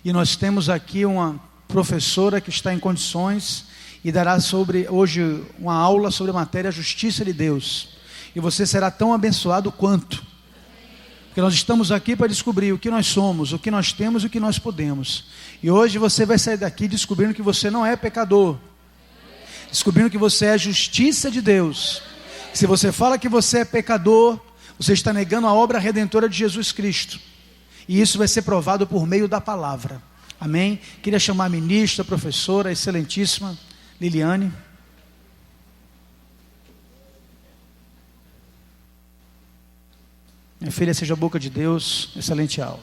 E nós temos aqui uma professora que está em condições e dará hoje uma aula sobre a matéria Justiça de Deus. E você será tão abençoado quanto. Porque nós estamos aqui para descobrir o que nós somos, o que nós temos e o que nós podemos. E hoje você vai sair daqui descobrindo que você não é pecador. Descobrindo que você é justiça de Deus. Se você fala que você é pecador, você está negando a obra redentora de Jesus Cristo. E isso vai ser provado por meio da palavra. Amém? Queria chamar a ministra, a professora, a excelentíssima Liliane. Minha filha, seja a boca de Deus. Excelente aula.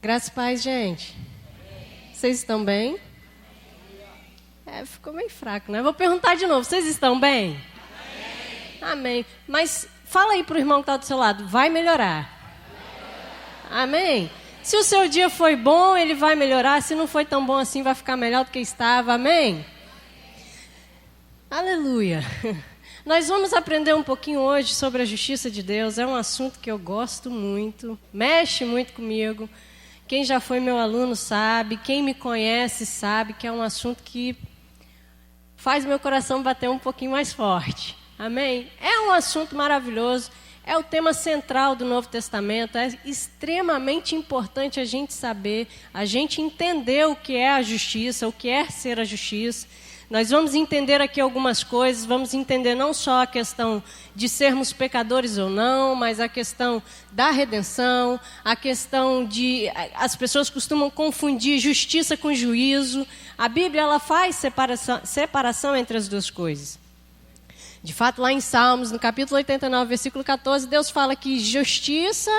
Graças a paz, gente. Vocês estão bem? Ficou meio fraco, né? Vou perguntar de novo. Vocês estão bem? Amém. Mas fala aí para o irmão que está do seu lado. Vai melhorar. Amém. Se o seu dia foi bom, ele vai melhorar. Se não foi tão bom assim, vai ficar melhor do que estava. Amém? Aleluia. Nós vamos aprender um pouquinho hoje sobre a justiça de Deus. É um assunto que eu gosto muito. Mexe muito comigo. Quem já foi meu aluno sabe. Quem me conhece sabe que é um assunto que faz meu coração bater um pouquinho mais forte. Amém? É um assunto maravilhoso. É o tema central do Novo Testamento. É extremamente importante a gente saber, a gente entender o que é a justiça, o que é ser a justiça. Nós vamos entender aqui algumas coisas, vamos entender não só a questão de sermos pecadores ou não, mas a questão da redenção, a questão de... As pessoas costumam confundir justiça com juízo. A Bíblia ela faz separação entre as duas coisas. De fato, lá em Salmos, no capítulo 89, versículo 14, Deus fala que justiça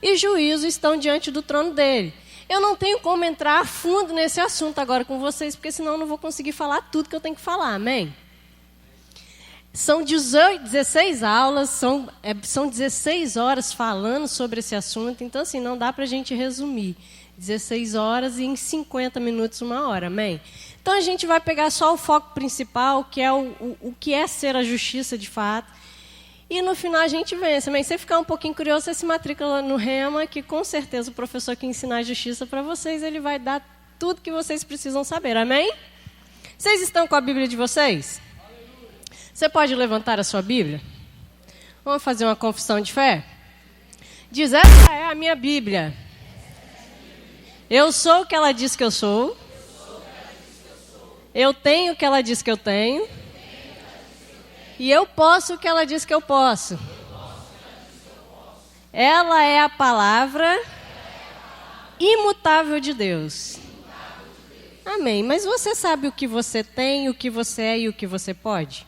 e juízo estão diante do trono dele. Eu não tenho como entrar a fundo nesse assunto agora com vocês, porque senão eu não vou conseguir falar tudo que eu tenho que falar, amém? São 16 aulas, são 16 horas falando sobre esse assunto, então assim, não dá para a gente resumir. 16 horas e em 50 minutos, 1 hora, amém? Então a gente vai pegar só o foco principal, que é o que é ser a justiça de fato. E no final a gente vence. Mas se você ficar um pouquinho curioso, você se matricula no Rema, que com certeza o professor que ensinar a justiça para vocês, ele vai dar tudo que vocês precisam saber. Amém? Vocês estão com a Bíblia de vocês? Você pode levantar a sua Bíblia? Vamos fazer uma confissão de fé? Diz, essa é a minha Bíblia. Eu sou o que ela diz que eu sou. Eu tenho o que ela diz que eu tenho. E eu posso o que ela diz que eu posso. Ela é a palavra imutável de Deus. Amém. Mas você sabe o que você tem, o que você é e o que você pode?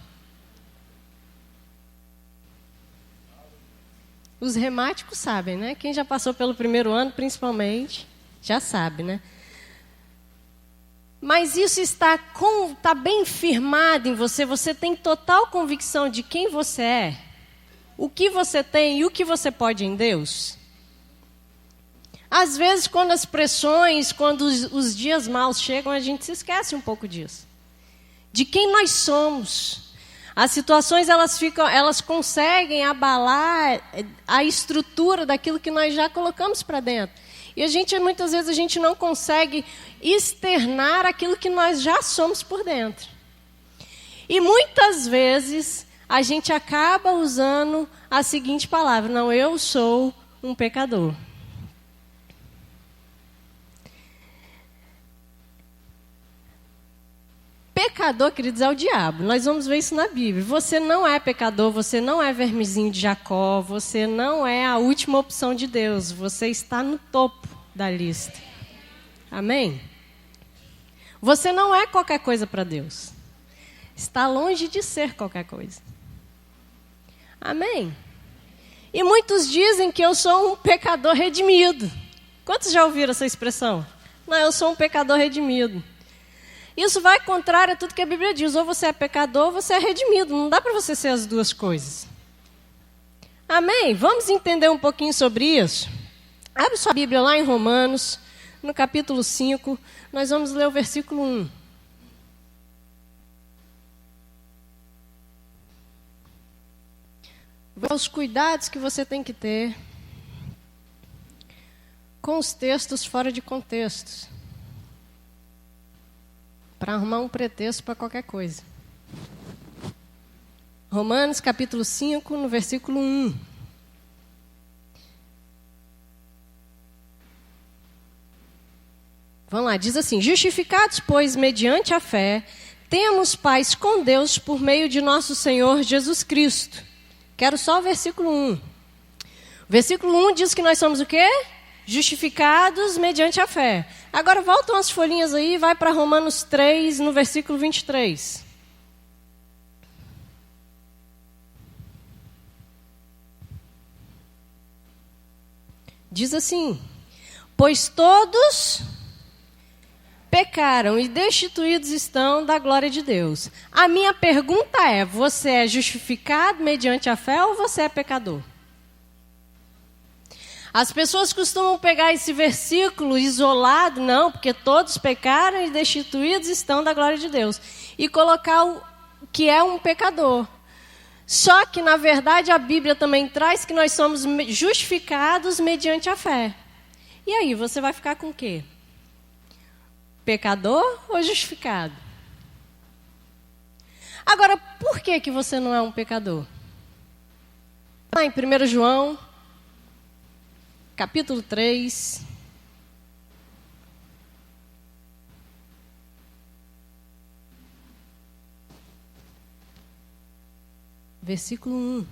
Os remáticos sabem, né? Quem já passou pelo primeiro ano, principalmente, já sabe, né? Mas isso está bem firmado em você, você tem total convicção de quem você é, o que você tem e o que você pode em Deus? Às vezes, quando as pressões, quando os dias maus chegam, a gente se esquece um pouco disso. De quem nós somos. As situações, elas conseguem abalar a estrutura daquilo que nós já colocamos para dentro. E muitas vezes a gente não consegue externar aquilo que nós já somos por dentro. E muitas vezes a gente acaba usando a seguinte palavra: não, eu sou um pecador. Pecador, queridos, é o diabo. Nós vamos ver isso na Bíblia. Você não é pecador, você não é vermezinho de Jacó, você não é a última opção de Deus. Você está no topo da lista. Amém? Você não é qualquer coisa para Deus. Está longe de ser qualquer coisa. Amém? E muitos dizem que eu sou um pecador redimido. Quantos já ouviram essa expressão? Não, eu sou um pecador redimido. Isso vai contrário a tudo que a Bíblia diz. Ou você é pecador ou você é redimido. Não dá para você ser as duas coisas. Amém? Vamos entender um pouquinho sobre isso? Abre sua Bíblia lá em Romanos, no capítulo 5. Nós vamos ler o versículo 1. Os cuidados que você tem que ter com os textos fora de contextos, para arrumar um pretexto para qualquer coisa. Romanos capítulo 5, no versículo 1. Vamos lá, diz assim: justificados, pois, mediante a fé, temos paz com Deus por meio de nosso Senhor Jesus Cristo. Quero só o versículo 1. O versículo 1 diz que nós somos o quê? Justificados mediante a fé. Agora voltam as folhinhas aí e vai para Romanos 3, no versículo 23. Diz assim: pois todos pecaram e destituídos estão da glória de Deus. A minha pergunta é: você é justificado mediante a fé ou você é pecador? As pessoas costumam pegar esse versículo isolado, não, porque todos pecaram e destituídos estão da glória de Deus, e colocar o que é um pecador. Só que, na verdade, a Bíblia também traz que nós somos justificados mediante a fé. E aí, você vai ficar com o quê? Pecador ou justificado? Agora, por que você não é um pecador? Lá em 1 João, capítulo 3. Versículo 1.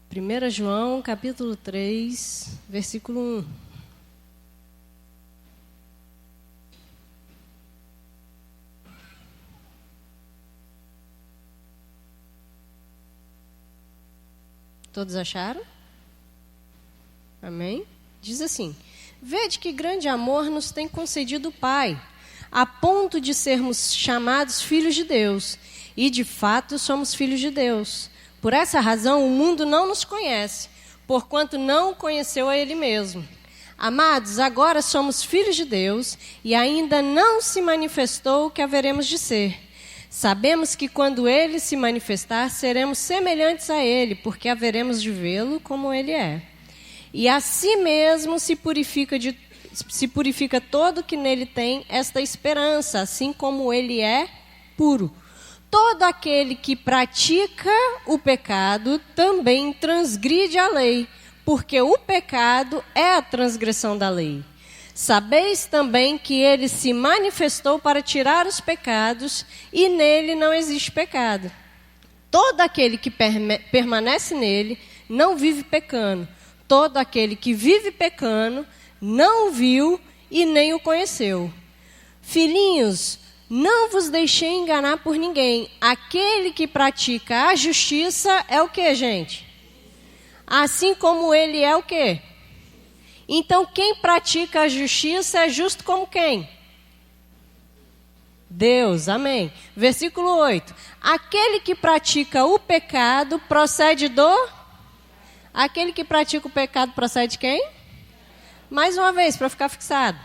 Primeira João, capítulo 3, versículo 1. Todos acharam? Amém? Diz assim: vede que grande amor nos tem concedido o Pai, a ponto de sermos chamados filhos de Deus. E, de fato, somos filhos de Deus. Por essa razão, o mundo não nos conhece, porquanto não o conheceu a Ele mesmo. Amados, agora somos filhos de Deus, e ainda não se manifestou o que haveremos de ser. Sabemos que quando Ele se manifestar, seremos semelhantes a Ele, porque haveremos de vê-lo como Ele é. E a si mesmo se purifica todo que nele tem esta esperança, assim como ele é puro. Todo aquele que pratica o pecado também transgride a lei, porque o pecado é a transgressão da lei. Sabeis também que ele se manifestou para tirar os pecados, e nele não existe pecado. Todo aquele que permanece nele não vive pecando. Todo aquele que vive pecando não o viu e nem o conheceu. Filhinhos, não vos deixei enganar por ninguém. Aquele que pratica a justiça é o quê, gente? Assim como ele é o quê? Então, quem pratica a justiça é justo como quem? Deus, amém. Versículo 8. Aquele que pratica o pecado procede do... Aquele que pratica o pecado procede de quem? Mais uma vez, para ficar fixado.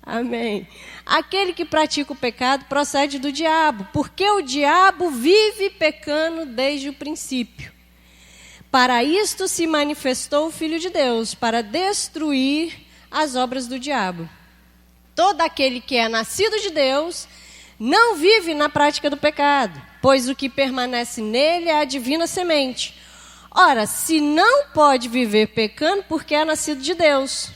Amém. Aquele que pratica o pecado procede do diabo, porque o diabo vive pecando desde o princípio. Para isto se manifestou o Filho de Deus, para destruir as obras do diabo. Todo aquele que é nascido de Deus não vive na prática do pecado, pois o que permanece nele é a divina semente. Ora, se não pode viver pecando, porque é nascido de Deus.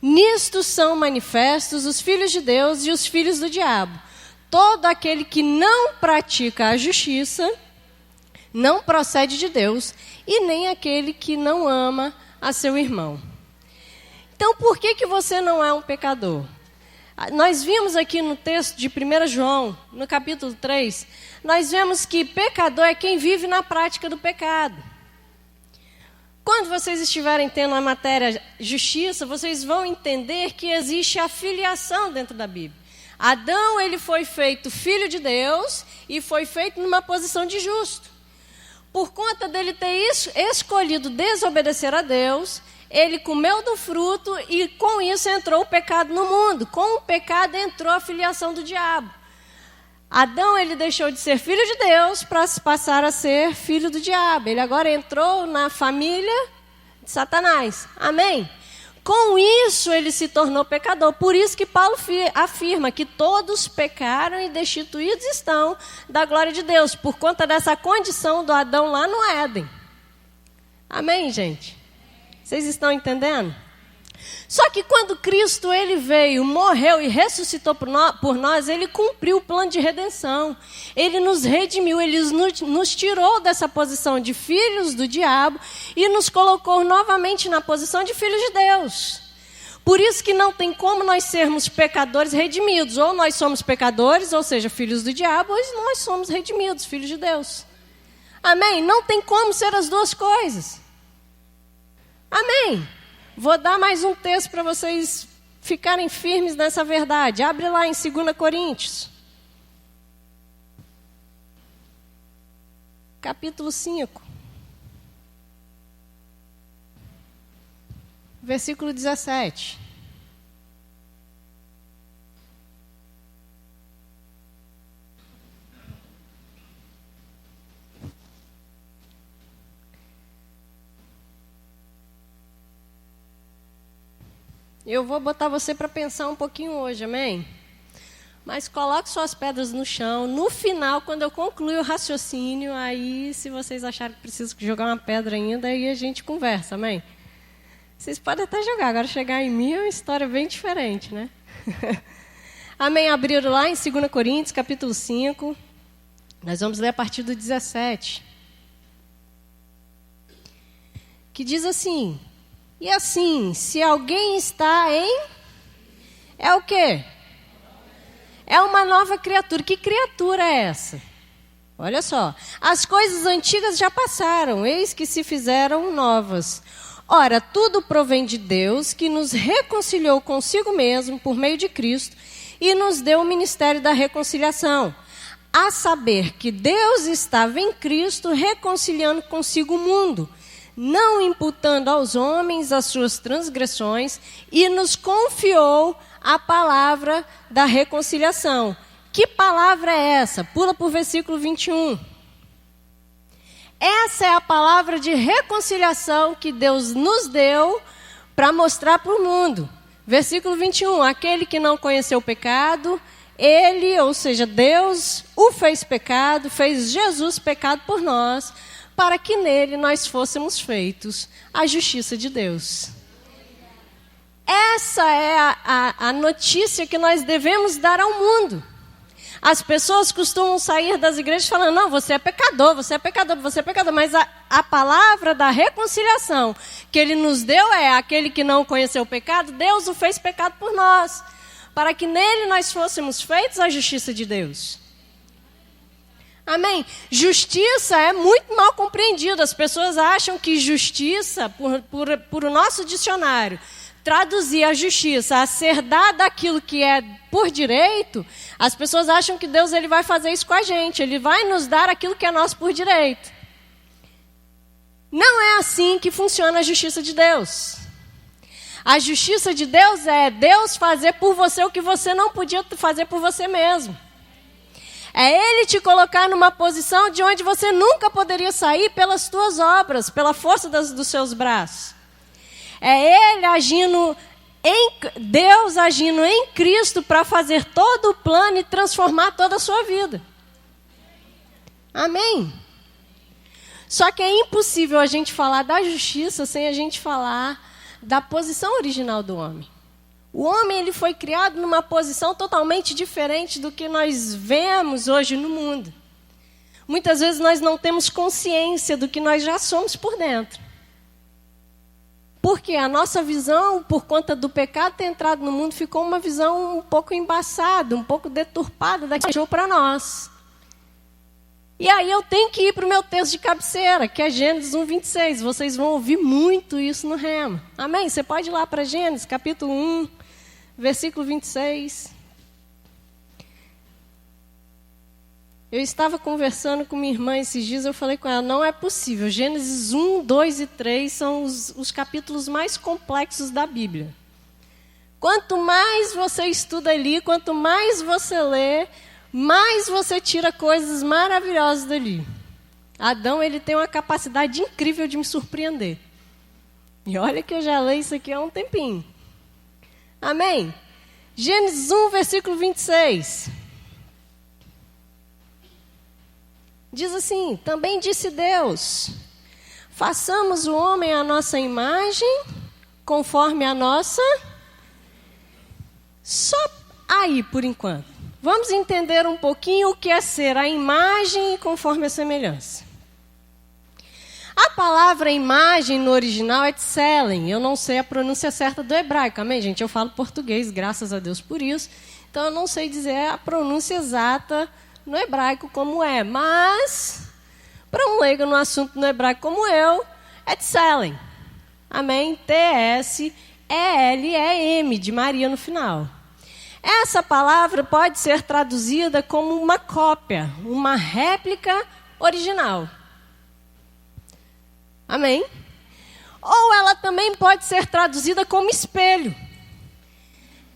Nisto são manifestos os filhos de Deus e os filhos do diabo. Todo aquele que não pratica a justiça não procede de Deus, e nem aquele que não ama a seu irmão. Então, por que você não é um pecador? Nós vimos aqui no texto de 1 João, no capítulo 3, nós vemos que pecador é quem vive na prática do pecado. Quando vocês estiverem tendo a matéria justiça, vocês vão entender que existe a filiação dentro da Bíblia. Adão, ele foi feito filho de Deus e foi feito numa posição de justo. Por conta dele ter escolhido desobedecer a Deus, ele comeu do fruto e com isso entrou o pecado no mundo. Com o pecado entrou a filiação do diabo. Adão, ele deixou de ser filho de Deus para passar a ser filho do diabo. Ele agora entrou na família de Satanás. Amém? Com isso, ele se tornou pecador. Por isso que Paulo afirma que todos pecaram e destituídos estão da glória de Deus, por conta dessa condição do Adão lá no Éden. Amém, gente? Vocês estão entendendo? Só que quando Cristo ele veio, morreu e ressuscitou por nós, ele cumpriu o plano de redenção. Ele nos redimiu, ele nos tirou dessa posição de filhos do diabo e nos colocou novamente na posição de filhos de Deus. Por isso que não tem como nós sermos pecadores redimidos. Ou nós somos pecadores, ou seja, filhos do diabo, ou nós somos redimidos, filhos de Deus. Amém? Não tem como ser as duas coisas. Amém? Vou dar mais um texto para vocês ficarem firmes nessa verdade. Abre lá em 2 Coríntios. Capítulo 5. Versículo 17. Eu vou botar você para pensar um pouquinho hoje, amém? Mas coloque suas pedras no chão. No final, quando eu concluir o raciocínio, aí, se vocês acharem que preciso jogar uma pedra ainda, aí a gente conversa, amém? Vocês podem até jogar, agora chegar em mim é uma história bem diferente, né? Amém? Abriram lá em 2 Coríntios, capítulo 5. Nós vamos ler a partir do 17. Que diz assim... E assim, se alguém está em... É o quê? É uma nova criatura. Que criatura é essa? Olha só. As coisas antigas já passaram, eis que se fizeram novas. Ora, tudo provém de Deus, que nos reconciliou consigo mesmo por meio de Cristo e nos deu o ministério da reconciliação. A saber que Deus estava em Cristo reconciliando consigo o mundo, não imputando aos homens as suas transgressões, e nos confiou a palavra da reconciliação. Que palavra é essa? Pula para o versículo 21. Essa é a palavra de reconciliação que Deus nos deu para mostrar para o mundo. Versículo 21. Aquele que não conheceu o pecado, ele, ou seja, Deus, o fez pecado, fez Jesus pecado por nós, para que nele nós fôssemos feitos a justiça de Deus. Essa é a notícia que nós devemos dar ao mundo. As pessoas costumam sair das igrejas falando, não, você é pecador, você é pecador, você é pecador. Mas a palavra da reconciliação que ele nos deu é aquele que não conheceu o pecado, Deus o fez pecado por nós, para que nele nós fôssemos feitos a justiça de Deus. Amém? Justiça é muito mal compreendido. As pessoas acham que justiça, por o nosso dicionário, traduzir a justiça a ser dada aquilo que é por direito, as pessoas acham que Deus ele vai fazer isso com a gente. Ele vai nos dar aquilo que é nosso por direito. Não é assim que funciona a justiça de Deus. A justiça de Deus é Deus fazer por você o que você não podia fazer por você mesmo. É Ele te colocar numa posição de onde você nunca poderia sair pelas tuas obras, pela força dos seus braços. É Ele agindo Deus agindo em Cristo para fazer todo o plano e transformar toda a sua vida. Amém? Só que é impossível a gente falar da justiça sem a gente falar da posição original do homem. O homem ele foi criado numa posição totalmente diferente do que nós vemos hoje no mundo. Muitas vezes nós não temos consciência do que nós já somos por dentro. Porque a nossa visão, por conta do pecado ter entrado no mundo, ficou uma visão um pouco embaçada, um pouco deturpada daquilo que deixou para nós. E aí eu tenho que ir para o meu texto de cabeceira, que é Gênesis 1:26. Vocês vão ouvir muito isso no Rema. Amém? Você pode ir lá para Gênesis, capítulo 1, versículo 26. Eu estava conversando com minha irmã esses dias, eu falei com ela, não é possível. Gênesis 1, 2 e 3 são os capítulos mais complexos da Bíblia. Quanto mais você estuda ali, quanto mais você lê, mais você tira coisas maravilhosas dali. Adão, ele tem uma capacidade incrível de me surpreender. E olha que eu já leio isso aqui há um tempinho. Amém? Gênesis 1, versículo 26. Diz assim, também disse Deus, façamos o homem à nossa imagem, conforme a nossa... Só aí, por enquanto. Vamos entender um pouquinho o que é ser a imagem conforme a semelhança. A palavra imagem no original é tselen. Eu não sei a pronúncia certa do hebraico, amém, gente? Eu falo português, graças a Deus por isso. Então, eu não sei dizer a pronúncia exata no hebraico como é. Mas, para um leigo no assunto no hebraico como eu, é tselen. Amém? T-S-E-L-E-M, de Maria no final. Essa palavra pode ser traduzida como uma cópia, uma réplica original. Amém? Ou ela também pode ser traduzida como espelho.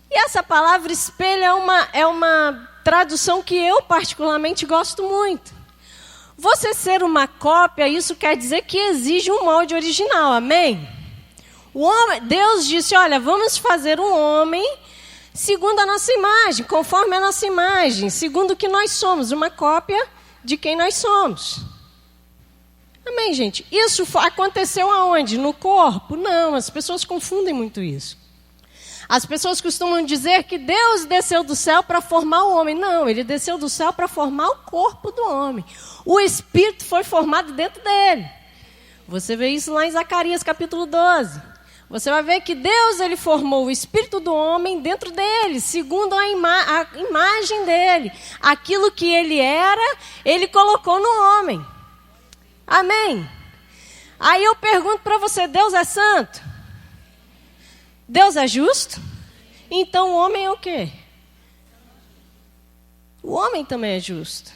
E essa palavra espelho é uma tradução que eu particularmente gosto muito. Você ser uma cópia, isso quer dizer que exige um molde original, amém? Deus disse, olha, vamos fazer um homem segundo a nossa imagem, conforme a nossa imagem, segundo o que nós somos, uma cópia de quem nós somos. Amém, gente? Isso aconteceu aonde? No corpo? Não, as pessoas confundem muito isso. As pessoas costumam dizer que Deus desceu do céu para formar o homem. Não, ele desceu do céu para formar o corpo do homem. O espírito foi formado dentro dele. Você vê isso lá em Zacarias capítulo 12. Você vai ver que Deus ele formou o espírito do homem dentro dele, segundo a imagem dele. Aquilo que ele era, ele colocou no homem. Amém? Aí eu pergunto para você, Deus é santo? Deus é justo? Então o homem é o quê? O homem também é justo.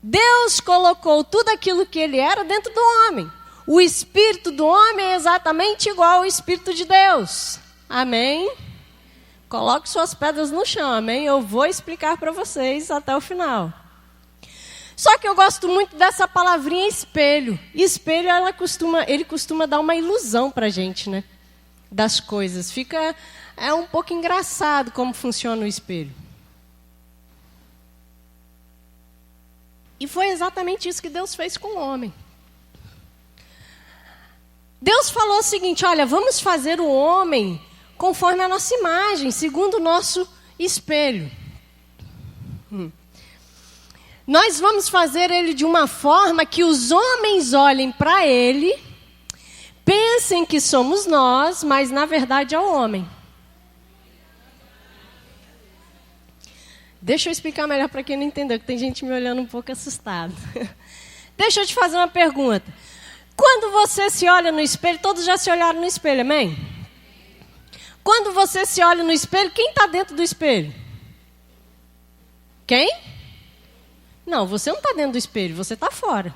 Deus colocou tudo aquilo que ele era dentro do homem. O espírito do homem é exatamente igual ao espírito de Deus. Amém? Coloque suas pedras no chão, amém? Eu vou explicar para vocês até o final. Só que eu gosto muito dessa palavrinha espelho. Espelho, ele costuma dar uma ilusão para a gente, né? Das coisas. É um pouco engraçado como funciona o espelho. E foi exatamente isso que Deus fez com o homem. Deus falou o seguinte, olha, vamos fazer o homem conforme a nossa imagem, segundo o nosso espelho. Nós vamos fazer ele de uma forma que os homens olhem para ele, pensem que somos nós, mas na verdade é o homem. Deixa eu explicar melhor para quem não entendeu, que tem gente me olhando um pouco assustado. Deixa eu te fazer uma pergunta. Quando você se olha no espelho, todos já se olharam no espelho, amém? Quando você se olha no espelho, quem está dentro do espelho? Quem? Não, você não está dentro do espelho, você está fora.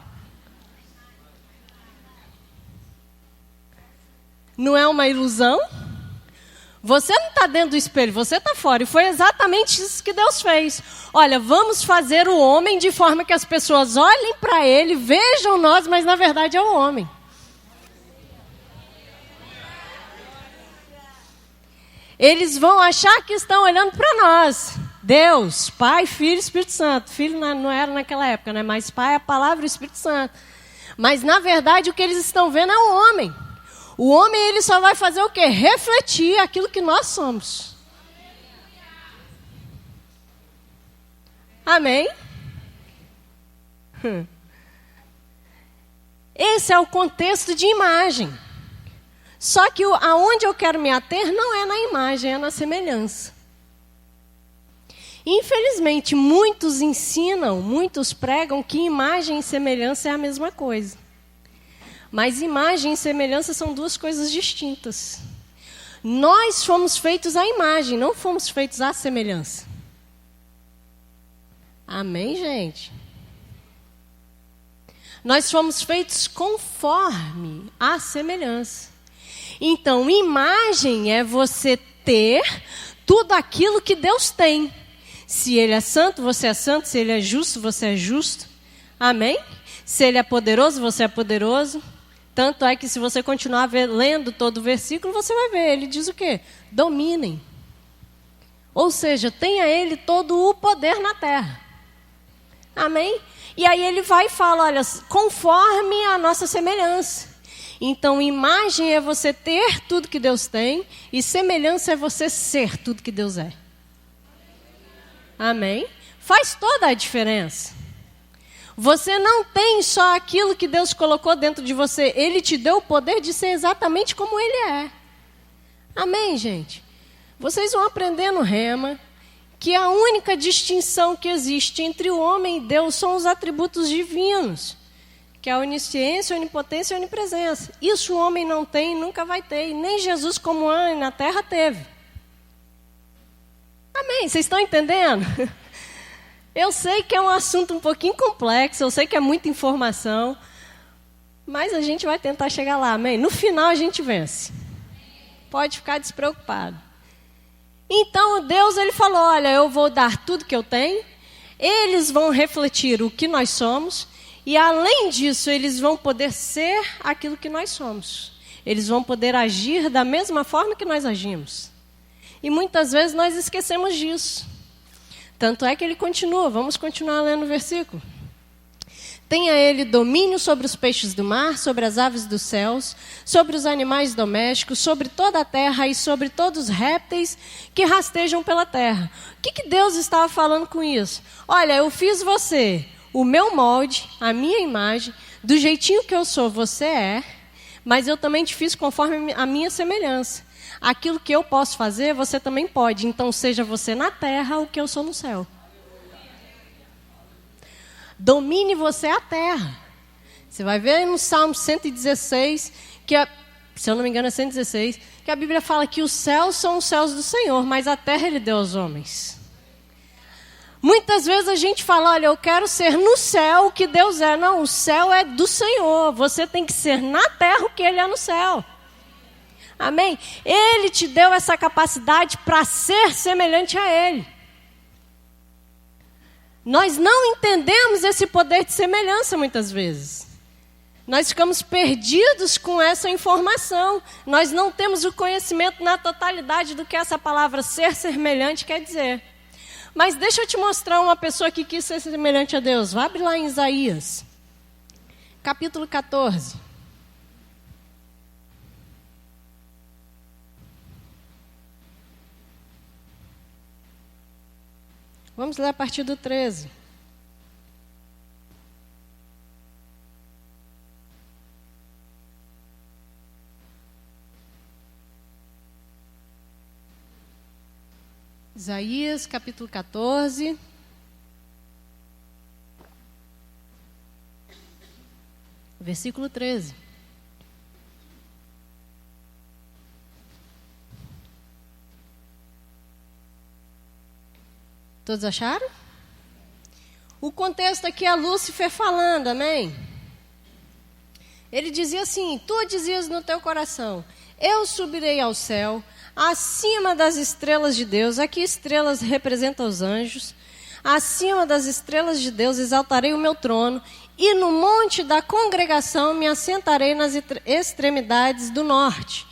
Não é uma ilusão? Você não está dentro do espelho, você está fora. E foi exatamente isso que Deus fez. Olha, vamos fazer o homem de forma que as pessoas olhem para ele, vejam nós, mas na verdade é o homem. Eles vão achar que estão olhando para nós. Deus, Pai, Filho e Espírito Santo. Filho não era naquela época, né? Mas Pai é a palavra e o Espírito Santo. Mas na verdade o que eles estão vendo é o homem. O homem, ele só vai fazer o quê? Refletir aquilo que nós somos. Amém? Esse é o contexto de imagem. Só que aonde eu quero me ater não é na imagem, é na semelhança. Infelizmente, muitos ensinam, muitos pregam que imagem e semelhança é a mesma coisa. Mas imagem e semelhança são duas coisas distintas. Nós fomos feitos à imagem, não fomos feitos à semelhança. Amém, gente? Nós fomos feitos conforme a semelhança. Então, imagem é você ter tudo aquilo que Deus tem. Se Ele é santo, você é santo. Se Ele é justo, você é justo. Amém? Se Ele é poderoso, você é poderoso. Tanto é que se você continuar lendo todo o versículo, você vai ver. Ele diz o quê? Dominem. Ou seja, tenha Ele todo o poder na terra. Amém? E aí ele vai e fala, olha, conforme a nossa semelhança. Então, imagem é você ter tudo que Deus tem e semelhança é você ser tudo que Deus é. Amém? Faz toda a diferença. Você não tem só aquilo que Deus colocou dentro de você. Ele te deu o poder de ser exatamente como Ele é. Amém, gente? Vocês vão aprender no Rema que a única distinção que existe entre o homem e Deus são os atributos divinos, que é a onisciência, a onipotência e a onipresença. Isso o homem não tem e nunca vai ter, e nem Jesus como homem na terra teve. Amém? Vocês estão entendendo? Eu sei que é um assunto um pouquinho complexo, eu sei que é muita informação, mas a gente vai tentar chegar lá, amém? No final a gente vence. Pode ficar despreocupado. Então Deus, Ele falou, olha, eu vou dar tudo que eu tenho, eles vão refletir o que nós somos, e além disso, eles vão poder ser aquilo que nós somos. Eles vão poder agir da mesma forma que nós agimos. E muitas vezes nós esquecemos disso. Tanto é que ele continua, vamos continuar lendo o versículo. Tenha ele domínio sobre os peixes do mar, sobre as aves dos céus, sobre os animais domésticos, sobre toda a terra e sobre todos os répteis que rastejam pela terra. O que Deus estava falando com isso? Olha, eu fiz você, o meu molde, a minha imagem, do jeitinho que eu sou, você é, mas eu também te fiz conforme a minha semelhança. Aquilo que eu posso fazer, você também pode. Então, seja você na terra o que eu sou no céu. Domine você a terra. Você vai ver no Salmo 116, se eu não me engano é 116, que a Bíblia fala que os céus são os céus do Senhor, mas a terra Ele deu aos homens. Muitas vezes a gente fala, olha, eu quero ser no céu o que Deus é. Não, o céu é do Senhor. Você tem que ser na terra o que Ele é no céu. Amém? Ele te deu essa capacidade para ser semelhante a Ele. Nós não entendemos esse poder de semelhança muitas vezes. Nós ficamos perdidos com essa informação. Nós não temos o conhecimento na totalidade do que essa palavra ser semelhante quer dizer. Mas deixa eu te mostrar uma pessoa que quis ser semelhante a Deus. Vai abrir lá em Isaías, capítulo 14. Vamos ler a partir do 13. Isaías, capítulo 14. Versículo 13. Todos acharam? O contexto aqui é Lúcifer falando, amém? Ele dizia assim, tu dizias no teu coração, eu subirei ao céu, acima das estrelas de Deus, aqui estrelas representam os anjos, acima das estrelas de Deus exaltarei o meu trono, e no monte da congregação me assentarei nas extremidades do norte.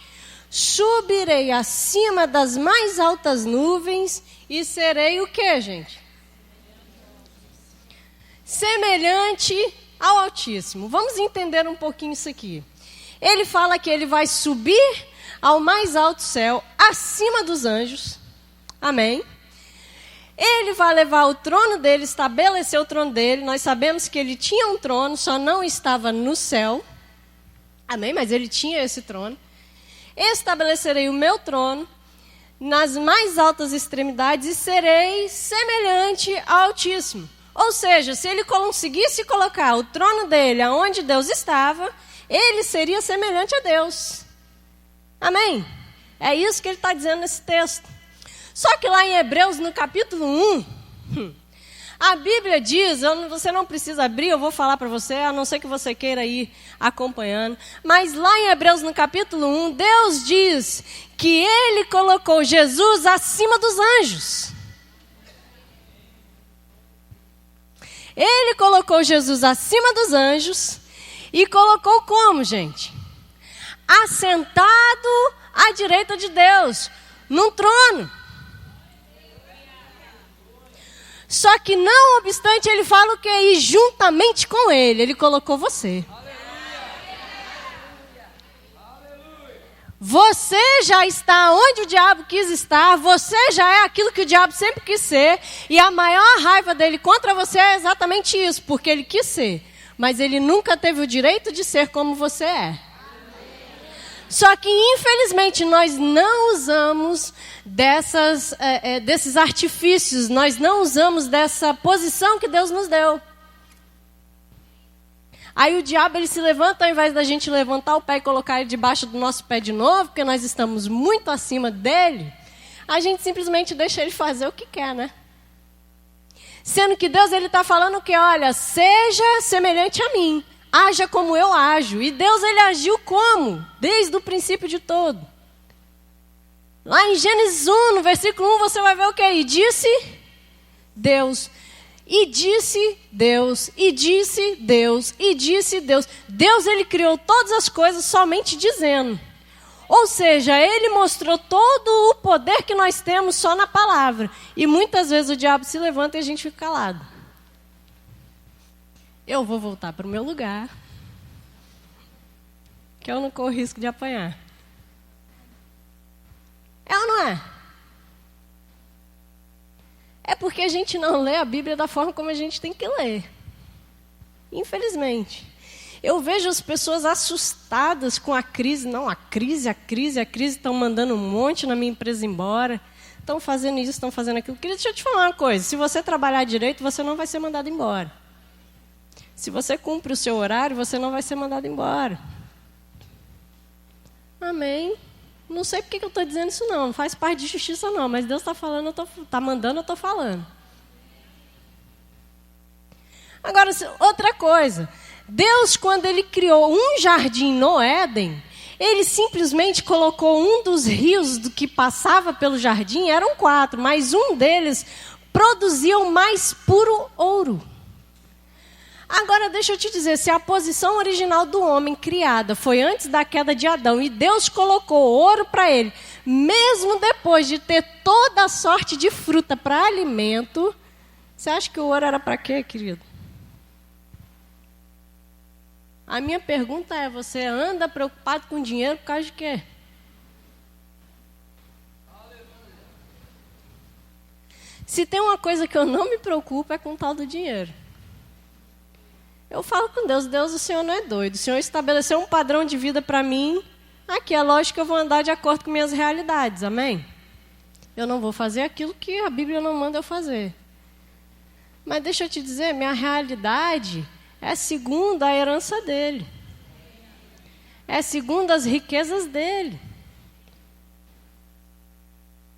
Subirei acima das mais altas nuvens e serei o quê, gente? Semelhante ao Altíssimo. Vamos entender um pouquinho isso aqui. Ele fala que ele vai subir ao mais alto céu, acima dos anjos. Amém? Ele vai levar o trono dele, estabelecer o trono dele. Nós sabemos que ele tinha um trono, só não estava no céu. Amém? Mas ele tinha esse trono. Estabelecerei o meu trono nas mais altas extremidades e serei semelhante ao Altíssimo. Ou seja, se ele conseguisse colocar o trono dele aonde Deus estava, ele seria semelhante a Deus. Amém? É isso que ele está dizendo nesse texto. Só que lá em Hebreus, no capítulo 1, A Bíblia diz, você não precisa abrir, eu vou falar para você, a não ser que você queira ir acompanhando. Mas lá em Hebreus, no capítulo 1, Deus diz que Ele colocou Jesus acima dos anjos. Ele colocou Jesus acima dos anjos e colocou como, gente? Assentado à direita de Deus, num trono. Só que não obstante, ele fala o que? E juntamente com ele colocou você. Você já está onde o diabo quis estar, você já é aquilo que o diabo sempre quis ser, e a maior raiva dele contra você é exatamente isso, porque ele quis ser, mas ele nunca teve o direito de ser como você é. Só que, infelizmente, nós não usamos desses artifícios, nós não usamos dessa posição que Deus nos deu. Aí o diabo ele se levanta, ao invés da gente levantar o pé e colocar ele debaixo do nosso pé de novo, porque nós estamos muito acima dele, a gente simplesmente deixa ele fazer o que quer, né? Sendo que Deus ele está falando que, olha, seja semelhante a mim, haja como eu ajo. E Deus ele agiu como? Desde o princípio de todo. Lá em Gênesis 1, no versículo 1, você vai ver o quê? E disse Deus... E disse Deus, e disse Deus, e disse Deus. Deus, ele criou todas as coisas somente dizendo. Ou seja, ele mostrou todo o poder que nós temos só na palavra. E muitas vezes o diabo se levanta e a gente fica calado. Eu vou voltar para o meu lugar, que eu não corro risco de apanhar. É ou não é? É porque a gente não lê a Bíblia da forma como a gente tem que ler. Infelizmente. Eu vejo as pessoas assustadas com a crise. Não, a crise. Estão mandando um monte na minha empresa embora. Estão fazendo isso, estão fazendo aquilo. Querido, deixa eu te falar uma coisa. Se você trabalhar direito, você não vai ser mandado embora. Se você cumpre o seu horário, você não vai ser mandado embora. Amém. Não sei porque que eu estou dizendo isso não faz parte de justiça não, mas Deus está falando, está mandando, eu estou falando. Agora, outra coisa, Deus quando Ele criou um jardim no Éden, Ele simplesmente colocou um dos rios do que passava pelo jardim, eram 4, mas um deles produzia o mais puro ouro. Agora, deixa eu te dizer, se a posição original do homem criada foi antes da queda de Adão e Deus colocou ouro para ele, mesmo depois de ter toda a sorte de fruta para alimento, você acha que o ouro era para quê, querido? A minha pergunta é, você anda preocupado com dinheiro por causa de quê? Se tem uma coisa que eu não me preocupo é com o tal do dinheiro. Eu falo com Deus, Deus, o Senhor não é doido. O Senhor estabeleceu um padrão de vida para mim. Aqui é lógico que eu vou andar de acordo com minhas realidades, amém? Eu não vou fazer aquilo que a Bíblia não manda eu fazer. Mas deixa eu te dizer, minha realidade é segundo a herança dele. É segundo as riquezas dele.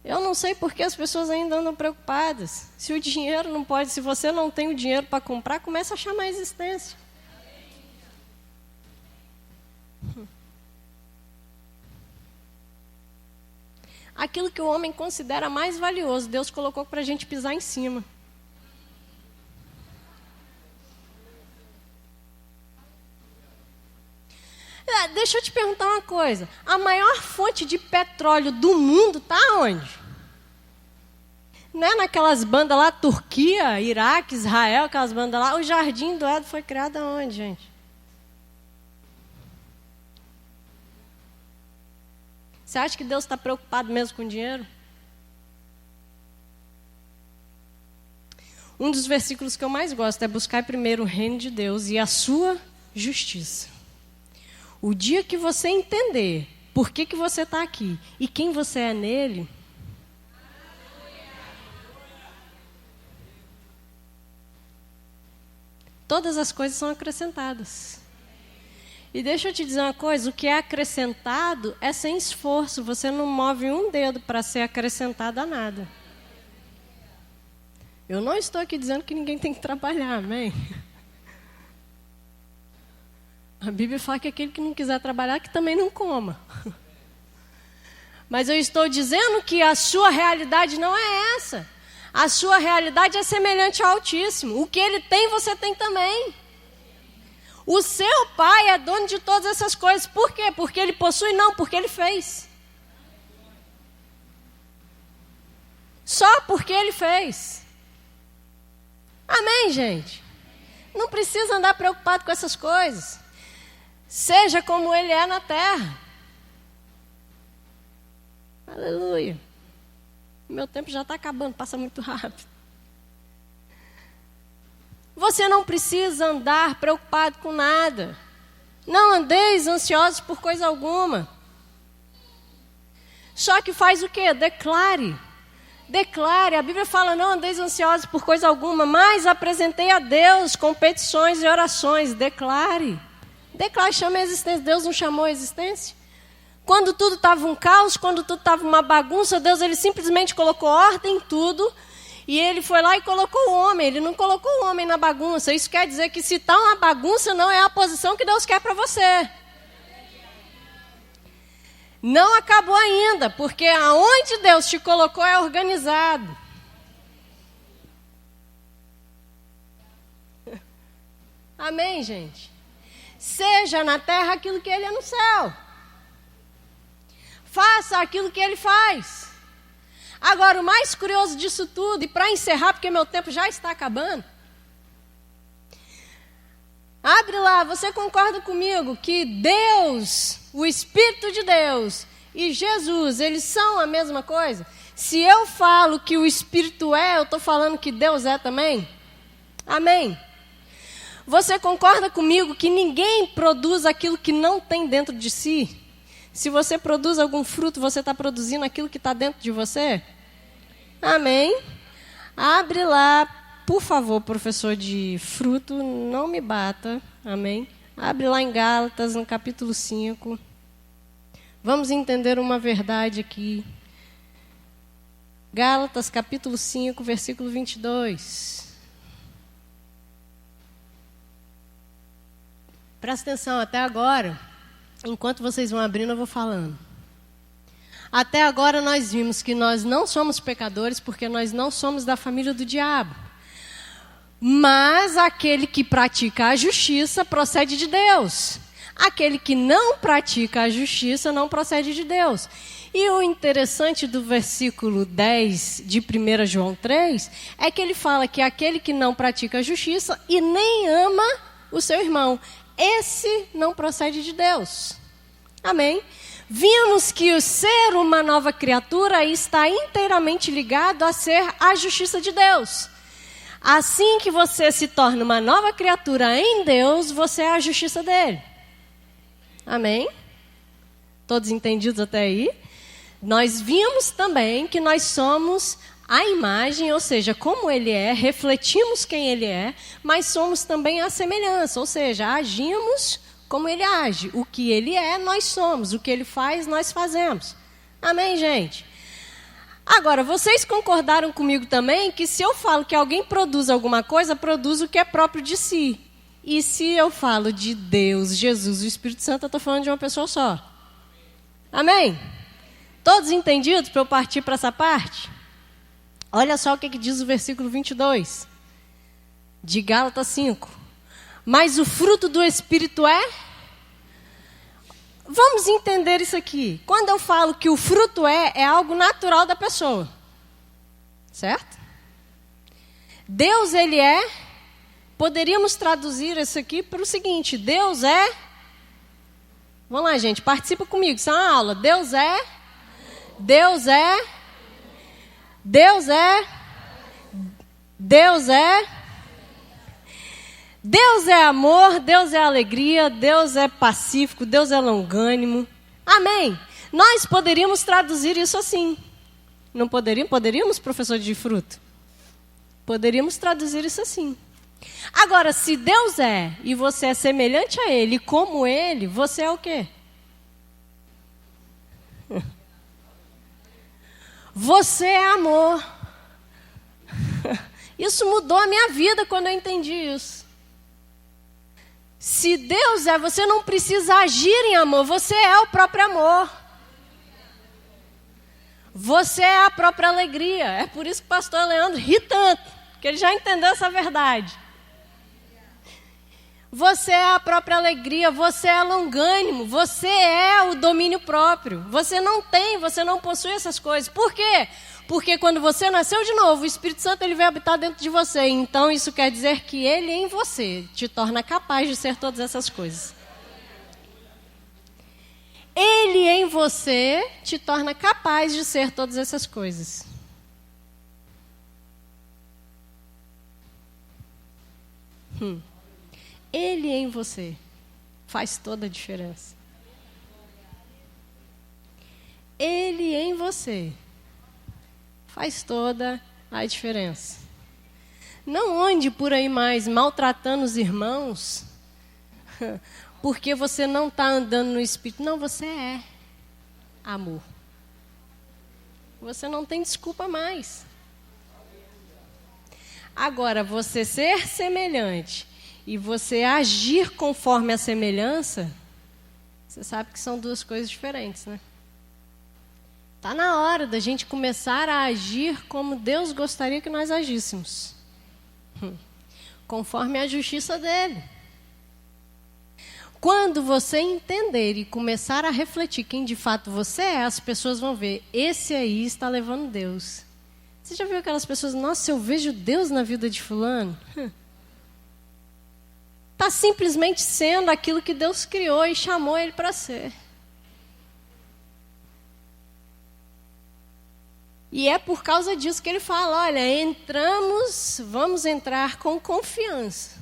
Eu não sei por que as pessoas ainda andam preocupadas. Se o dinheiro não pode, se você não tem o dinheiro para comprar, começa a chamar a existência. Aquilo que o homem considera mais valioso, Deus colocou para a gente pisar em cima. Deixa eu te perguntar uma coisa. A maior fonte de petróleo do mundo está onde? Não é naquelas bandas lá, Turquia, Iraque, Israel, aquelas bandas lá. O Jardim do Éden foi criado aonde, gente? Você acha que Deus está preocupado mesmo com dinheiro? Um dos versículos que eu mais gosto é buscar primeiro o reino de Deus e a sua justiça. O dia que você entender por que você está aqui e quem você é nele, todas as coisas são acrescentadas. E deixa eu te dizer uma coisa, o que é acrescentado é sem esforço, você não move um dedo para ser acrescentado a nada. Eu não estou aqui dizendo que ninguém tem que trabalhar, amém? A Bíblia fala que aquele que não quiser trabalhar, que também não coma. Mas eu estou dizendo que a sua realidade não é essa. A sua realidade é semelhante ao Altíssimo. O que ele tem, você tem também. O seu pai é dono de todas essas coisas. Por quê? Porque ele possui? Não, porque ele fez. Só porque ele fez. Amém, gente? Não precisa andar preocupado com essas coisas. Seja como ele é na terra. Aleluia. Meu tempo já está acabando, passa muito rápido. Você não precisa andar preocupado com nada. Não andeis ansiosos por coisa alguma. Só que faz o quê? Declare. Declare. A Bíblia fala, não andeis ansiosos por coisa alguma, mas apresentei a Deus com petições e orações. Declare. Declare, chame a existência. Deus não chamou a existência? Quando tudo estava um caos, quando tudo estava uma bagunça, Deus ele simplesmente colocou ordem em tudo. E ele foi lá e colocou o homem. Ele não colocou o homem na bagunça. Isso quer dizer que se está uma bagunça, não é a posição que Deus quer para você. Não acabou ainda, porque aonde Deus te colocou é organizado. Amém, gente? Seja na terra aquilo que ele é no céu. Faça aquilo que ele faz. Agora, o mais curioso disso tudo, e para encerrar, porque meu tempo já está acabando. Abre lá, você concorda comigo que Deus, o Espírito de Deus e Jesus, eles são a mesma coisa? Se eu falo que o Espírito é, eu estou falando que Deus é também? Amém? Você concorda comigo que ninguém produz aquilo que não tem dentro de si? Se você produz algum fruto, você está produzindo aquilo que está dentro de você? Amém? Abre lá, por favor, professor de fruto, não me bata. Amém? Abre lá em Gálatas, no capítulo 5. Vamos entender uma verdade aqui. Gálatas, capítulo 5, versículo 22. Presta atenção, até agora... Enquanto vocês vão abrindo, eu vou falando. Até agora nós vimos que nós não somos pecadores porque nós não somos da família do diabo. Mas aquele que pratica a justiça procede de Deus. Aquele que não pratica a justiça não procede de Deus. E o interessante do versículo 10 de 1 João 3 é que ele fala que aquele que não pratica a justiça e nem ama o seu irmão, esse não procede de Deus. Amém? Vimos que o ser uma nova criatura está inteiramente ligado a ser a justiça de Deus. Assim que você se torna uma nova criatura em Deus, você é a justiça dele. Amém? Todos entendidos até aí? Nós vimos também que nós somos a imagem, ou seja, como ele é, refletimos quem ele é, mas somos também a semelhança, ou seja, agimos como ele age. O que ele é, nós somos. O que ele faz, nós fazemos. Amém, gente? Agora, vocês concordaram comigo também que se eu falo que alguém produz alguma coisa, produz o que é próprio de si. E se eu falo de Deus, Jesus e o Espírito Santo, eu estou falando de uma pessoa só. Amém? Todos entendidos para eu partir para essa parte? Olha só o que diz o versículo 22 de Gálatas 5. Mas o fruto do Espírito é? Vamos entender isso aqui. Quando eu falo que o fruto é algo natural da pessoa. Certo? Deus, ele é. Poderíamos traduzir isso aqui para o seguinte. Deus é. Vamos lá, gente. Participa comigo. Isso é uma aula. Deus é. Deus é. Deus é. Deus é. Deus é amor, Deus é alegria, Deus é pacífico, Deus é longânimo. Amém? Nós poderíamos traduzir isso assim. Não poderíamos? Poderíamos, professor de fruto? Poderíamos traduzir isso assim. Agora, se Deus é e você é semelhante a Ele, como Ele, você é o quê? Você é amor. Isso mudou a minha vida quando eu entendi isso. Se Deus é, você não precisa agir em amor, você é o próprio amor. Você é a própria alegria. É por isso que o pastor Leandro ri tanto, porque ele já entendeu essa verdade. Você é a própria alegria, você é longânimo, você é o domínio próprio. Você não possui essas coisas. Por quê? Porque quando você nasceu de novo, o Espírito Santo ele veio habitar dentro de você. Então isso quer dizer que ele em você te torna capaz de ser todas essas coisas. Ele em você te torna capaz de ser todas essas coisas. Ele em você faz toda a diferença. Ele em você faz toda a diferença. Não ande por aí mais maltratando os irmãos, porque você não está andando no Espírito. Não, você é amor. Você não tem desculpa mais. Agora, você ser semelhante e você agir conforme a semelhança, você sabe que são duas coisas diferentes, né? Está na hora da gente começar a agir como Deus gostaria que nós agíssemos. Conforme a justiça dele. Quando você entender e começar a refletir quem de fato você é, as pessoas vão ver, esse aí está levando Deus. Você já viu aquelas pessoas, nossa, eu vejo Deus na vida de fulano? Está simplesmente sendo aquilo que Deus criou e chamou ele para ser. E é por causa disso que ele fala, olha, vamos entrar com confiança.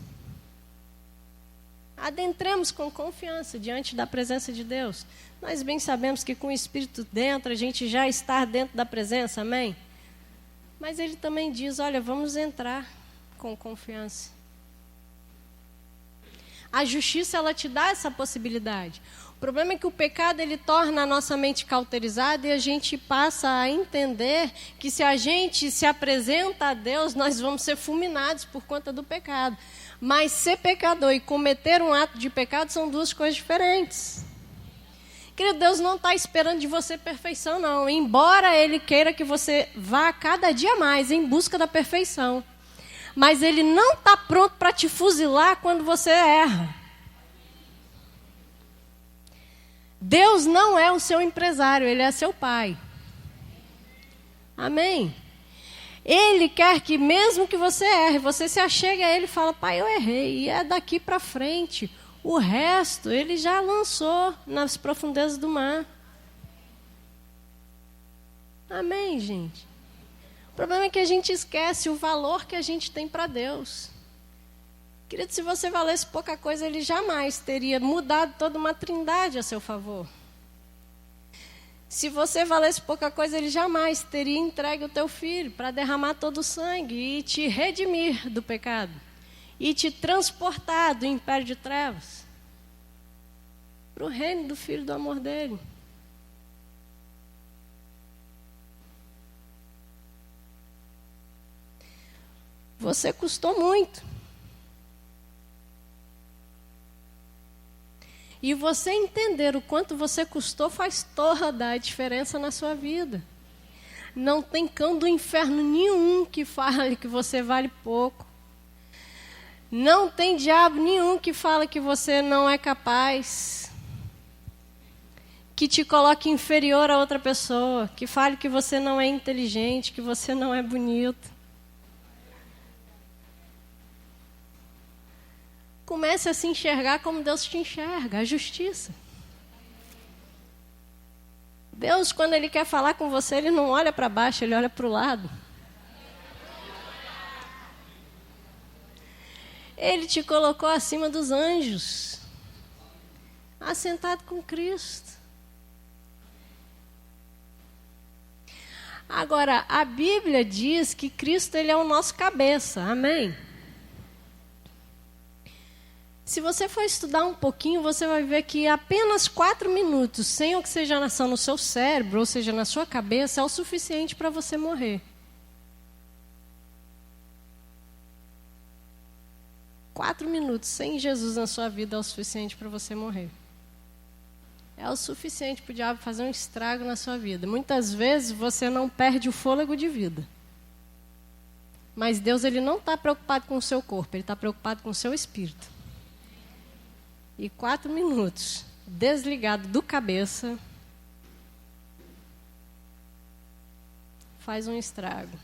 Adentremos com confiança diante da presença de Deus. Nós bem sabemos que com o Espírito dentro, a gente já está dentro da presença, amém? Mas ele também diz, olha, vamos entrar com confiança. A justiça, ela te dá essa possibilidade. O problema é que o pecado, ele torna a nossa mente cauterizada e a gente passa a entender que se a gente se apresenta a Deus, nós vamos ser fulminados por conta do pecado. Mas ser pecador e cometer um ato de pecado são duas coisas diferentes. Querido, Deus não está esperando de você perfeição, não. Embora Ele queira que você vá cada dia mais em busca da perfeição. Mas Ele não está pronto para te fuzilar quando você erra. Deus não é o seu empresário, Ele é seu pai. Amém? Ele quer que mesmo que você erre, você se achegue a Ele e fala, pai, eu errei. E é daqui para frente. O resto, Ele já lançou nas profundezas do mar. Amém, gente? O problema é que a gente esquece o valor que a gente tem para Deus. Querido, se você valesse pouca coisa, Ele jamais teria mudado toda uma trindade a seu favor. Se você valesse pouca coisa, Ele jamais teria entregue o teu filho para derramar todo o sangue e te redimir do pecado. E te transportar do império de trevas para o reino do Filho do amor dele. Você custou muito. E você entender o quanto você custou faz toda a diferença na sua vida. Não tem cão do inferno nenhum que fale que você vale pouco. Não tem diabo nenhum que fala que você não é capaz. Que te coloque inferior a outra pessoa. Que fale que você não é inteligente, que você não é bonito. Comece a se enxergar como Deus te enxerga, a justiça. Deus, quando Ele quer falar com você, Ele não olha para baixo, Ele olha para o lado. Ele te colocou acima dos anjos, assentado com Cristo. Agora, a Bíblia diz que Cristo, Ele é o nosso cabeça, amém? Se você for estudar um pouquinho, você vai ver que apenas 4 minutos sem oxigenação no seu cérebro, ou seja, na sua cabeça, é o suficiente para você morrer. 4 minutos sem Jesus na sua vida é o suficiente para você morrer. É o suficiente para o diabo fazer um estrago na sua vida. Muitas vezes você não perde o fôlego de vida. Mas Deus, ele não está preocupado com o seu corpo, ele está preocupado com o seu espírito. E 4 minutos desligado do cabeça faz um estrago.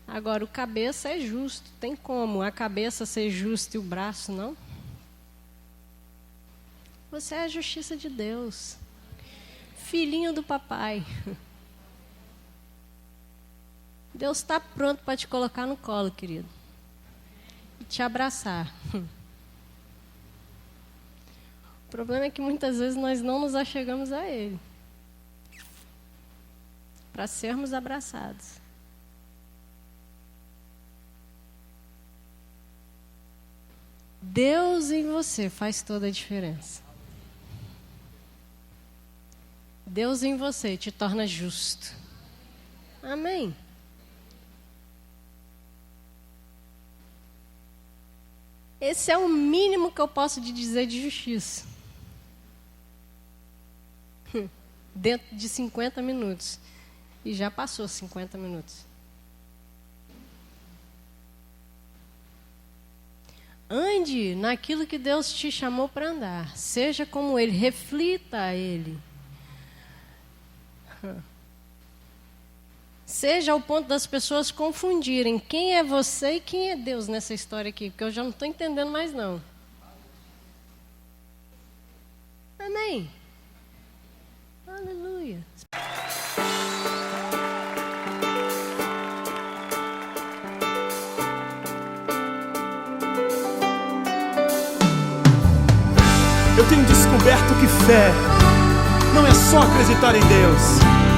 Agora, o cabeça é justo. Tem como a cabeça ser justa e o braço não? Você é a justiça de Deus. Filhinho do papai. Deus está pronto para te colocar no colo, querido. E te abraçar. O problema é que muitas vezes nós não nos achegamos a Ele. Para sermos abraçados. Deus em você faz toda a diferença. Deus em você te torna justo. Amém. Esse é o mínimo que eu posso te dizer de justiça. Dentro de 50 minutos. E já passou 50 minutos. Ande naquilo que Deus te chamou para andar. Seja como Ele, reflita a Ele. Seja ao ponto das pessoas confundirem quem é você e quem é Deus nessa história aqui, porque eu já não estou entendendo mais não. Amém. Aleluia. Eu tenho descoberto que fé não é só acreditar em Deus.